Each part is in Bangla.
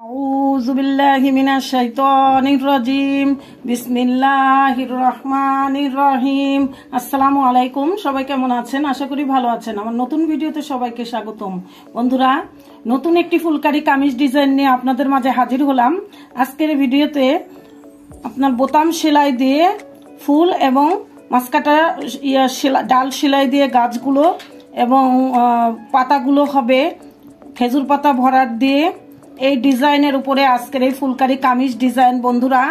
আউযুবিল্লাহি মিনাশ শাইতানির রাজিম বিসমিল্লাহির রহমানির রহিম। আসসালামু আলাইকুম। সবাই কেমন আছেন? আশা করি ভালো আছেন। আমার নতুন ভিডিওতে সবাইকে স্বাগতম। বন্ধুরা, নতুন একটি ফুলকারি কামিজ ডিজাইন নিয়ে আপনাদের মাঝে হাজির হলাম। আজকের ভিডিওতে আপনার বোতাম সেলাই দিয়ে ফুল এবং মাসকাটা ডাল সেলাই দিয়ে গাছগুলো এবং পাতাগুলো হবে খেজুর পাতা ভরাট দিয়ে। এই ডিজাইনের উপরে আজকের এই ফুলকারি কামিজ ডিজাইন। বন্ধুরা,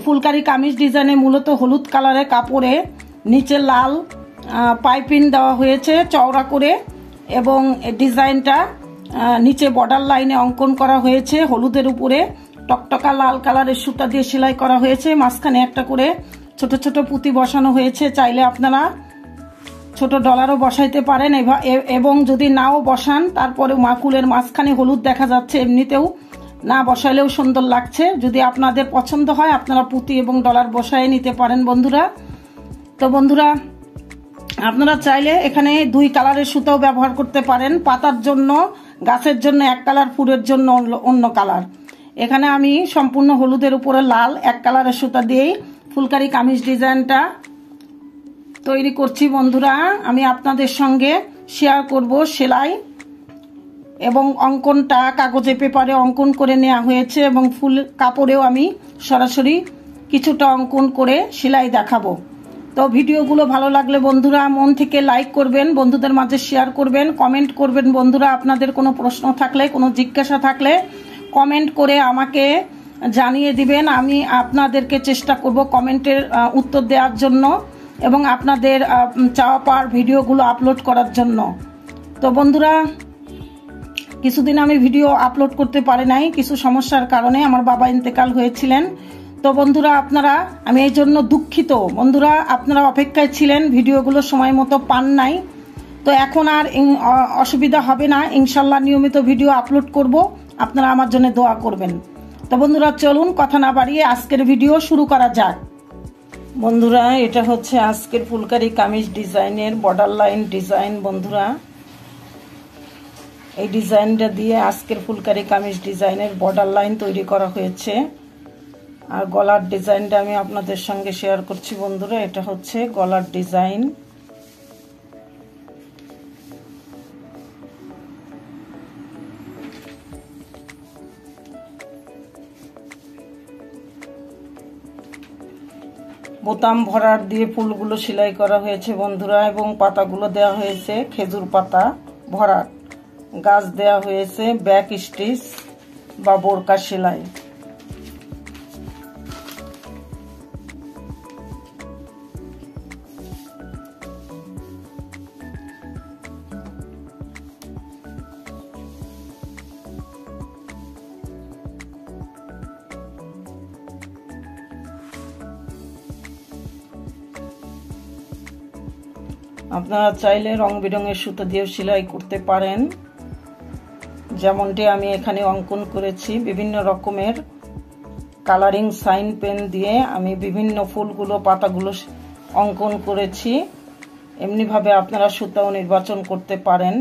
ফুলকারি কামিজ ডিজাইনে মূলত হলুদ কালারের কাপড়ে নিচে লাল পাইপিং দেওয়া হয়েছে চওড়া করে, এবং ডিজাইনটা নিচে বর্ডার লাইনে অঙ্কন করা হয়েছে। হলুদের উপরে টকটকা লাল কালারের সুতা দিয়ে সেলাই করা হয়েছে। মাঝখানে একটা করে ছোট ছোট পুঁতি বসানো হয়েছে। চাইলে আপনারা ছোট ডলারও বসাইতে পারেন, এবং যদি নাও বসান তারপরে মাকুলের মাঝখানে হলুদ দেখা যাচ্ছে, এমনিতেও না বসাইলেও সুন্দর লাগছে। যদি আপনাদের পছন্দ হয় আপনারা পুঁতি এবং ডলার বসায় নিতে পারেন বন্ধুরা। তো বন্ধুরা, আপনারা চাইলে এখানে দুই কালারের সুতাও ব্যবহার করতে পারেন। পাতার জন্য, গাছের জন্য এক কালার, ফুলের জন্য অন্য কালার। এখানে আমি সম্পূর্ণ হলুদের উপরে লাল এক কালারের সুতা দিয়েই ফুলকারি কামিজ ডিজাইনটা তৈরি করছি। বন্ধুরা, আমি আপনাদের সঙ্গে শেয়ার করব সেলাই এবং অঙ্কনটা। কাগজে পেপারে অঙ্কন করে নেওয়া হয়েছে এবং ফুল কাপড়েও আমি সরাসরি কিছুটা অঙ্কন করে সেলাই দেখাবো। তো ভিডিওগুলো ভালো লাগলে বন্ধুরা মন থেকে লাইক করবেন, বন্ধুদের মাঝে শেয়ার করবেন, কমেন্ট করবেন। বন্ধুরা, আপনাদের কোনো প্রশ্ন থাকলে, কোনো জিজ্ঞাসা থাকলে কমেন্ট করে আমাকে জানিয়ে দিবেন। আমি আপনাদেরকে চেষ্টা করব কমেন্টের উত্তর দেওয়ার জন্য এবং আপনাদের চাওয়া পাওয়ার ভিডিওগুলো আপলোড করার জন্য। তো বন্ধুরা, কিছুদিন আমি ভিডিও আপলোড করতে পারি নাই কিছু সমস্যার কারণে। আমার বাবা ইন্তেকাল হয়েছিলেন। তো বন্ধুরা, আমি এই জন্য দুঃখিত। বন্ধুরা, আপনারা অপেক্ষায় ছিলেন, ভিডিওগুলো সময় মতো পান নাই। তো এখন আর অসুবিধা হবে না, ইনশাল্লাহ নিয়মিত ভিডিও আপলোড করব। আপনারা আমার জন্য দোয়া করবেন। তো বন্ধুরা, চলুন কথা না বাড়িয়ে আজকের ভিডিও শুরু করা যাক। বন্ধুরা, এটা হচ্ছে আজকের ফুলকারি কামিজ ডিজাইনের বর্ডার লাইন ডিজাইন। বন্ধুরা, এই ডিজাইনটা দিয়ে আজকের ফুলকারি কামিজ ডিজাইনের বর্ডার লাইন তৈরি করা হয়েছে। আর গলার ডিজাইনটা আমি আপনাদের সঙ্গে শেয়ার করছি। বন্ধুরা, এটা হচ্ছে গলার ডিজাইন। বোতাম ভরাট দিয়ে ফুলগুলো সেলাই করা হয়েছে বন্ধুরা, এবং পাতাগুলো দেওয়া হয়েছে খেজুর পাতা ভরাট। গাছ দেওয়া হয়েছে ব্যাক স্টিচ বা বোরকা সেলাই। আপনারা চাইলে রং বেরঙের সুতো দিয়েও সেলাই করতে পারেন, যেমনটি আমি এখানে অঙ্কন করেছি। বিভিন্ন রকমের কালারিং সাইন পেন দিয়ে আমি বিভিন্ন ফুলগুলো, পাতাগুলো অঙ্কন করেছি। এমনিভাবে আপনারা সুতাও নির্বাচন করতে পারেন।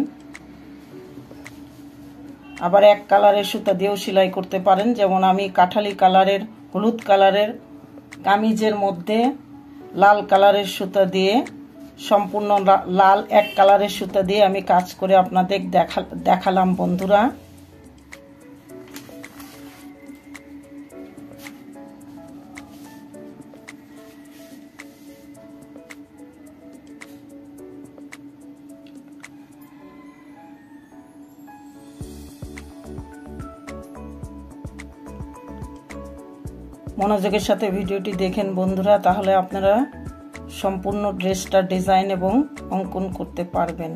আবার এক কালারের সুতা দিয়েও সেলাই করতে পারেন, যেমন আমি কাঠালি কালারের, হলুদ কালারের কামিজের মধ্যে লাল কালারের সুতা দিয়ে, সম্পূর্ণ লাল এক কালারের সুতা দিয়ে আমি কাজ করে আপনাদের দেখালাম বন্ধুরা। মনোযোগের সাথে ভিডিওটি দেখেন বন্ধুরা, তাহলে আপনারা সম্পূর্ণ ড্রেসটা ডিজাইন এবং অঙ্কন করতে পারবেন।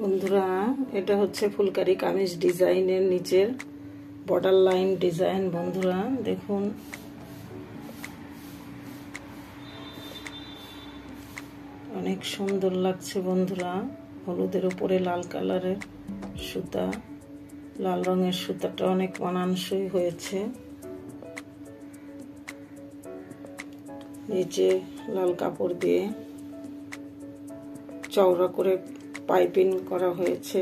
বন্ধুরা এটা হচ্ছে ফুলকারি কামিজ ডিজাইনের নিচের বর্ডার লাইন ডিজাইন। বন্ধুরা দেখুন অনেক সুন্দর লাগছে বন্ধুরা। হলুদের উপরে লাল কালারের সুতা, লাল রঙের সুতাটা অনেক মানানসই হয়েছে। নিচে লাল কাপড় দিয়ে চওড়া করে পাইপিং করা হয়েছে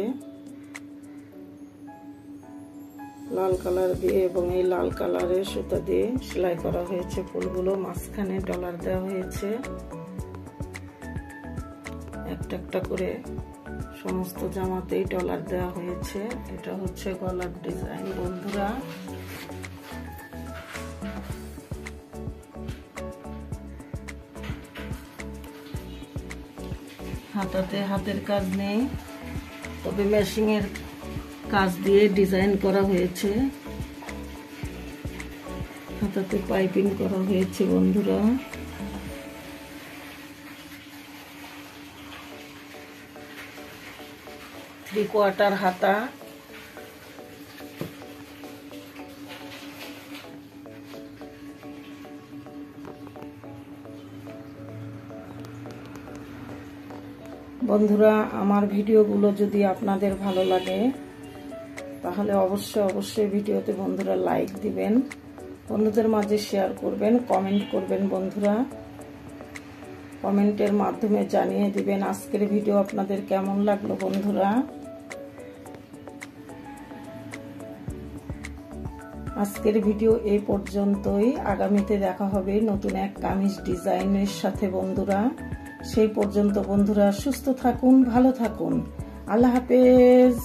লাল কালার দিয়ে, এবং এই লাল কালারের সুতা দিয়ে সেলাই করা হয়েছে ফুলগুলো। মাঝখানে ডলার দেওয়া হয়েছে, একটা একটা করে সমস্ত জামাতেই ডলার দেওয়া হয়েছে। এটা হচ্ছে গলার ডিজাইন। বন্ধুরা হাতাতে হাতের কাজ নেই, তবে মেশিনের কাজ দিয়ে ডিজাইন করা হয়েছে। হাতাতে পাইপিং করা হয়েছে বন্ধুরা। থ্রি কোয়ার্টার হাতা। বন্ধুরা আমার ভিডিওগুলো যদি আপনাদের ভালো লাগে তাহলে অবশ্যই ভিডিওতে বন্ধুরা লাইক দিবেন, বন্ধুদের মাঝে শেয়ার করবেন, কমেন্ট করবেন। বন্ধুরা কমেন্টের মাধ্যমে জানিয়ে দিবেন আজকের ভিডিও আপনাদের কেমন লাগলো। বন্ধুরা আজকের ভিডিও এই পর্যন্তই। আগামীতে দেখা হবে নতুন এক কামিজ ডিজাইনের সাথে। বন্ধুরা সেই পর্যন্ত বন্ধুরা সুস্থ থাকুন, ভালো থাকুন। আল্লাহ হাফেজ।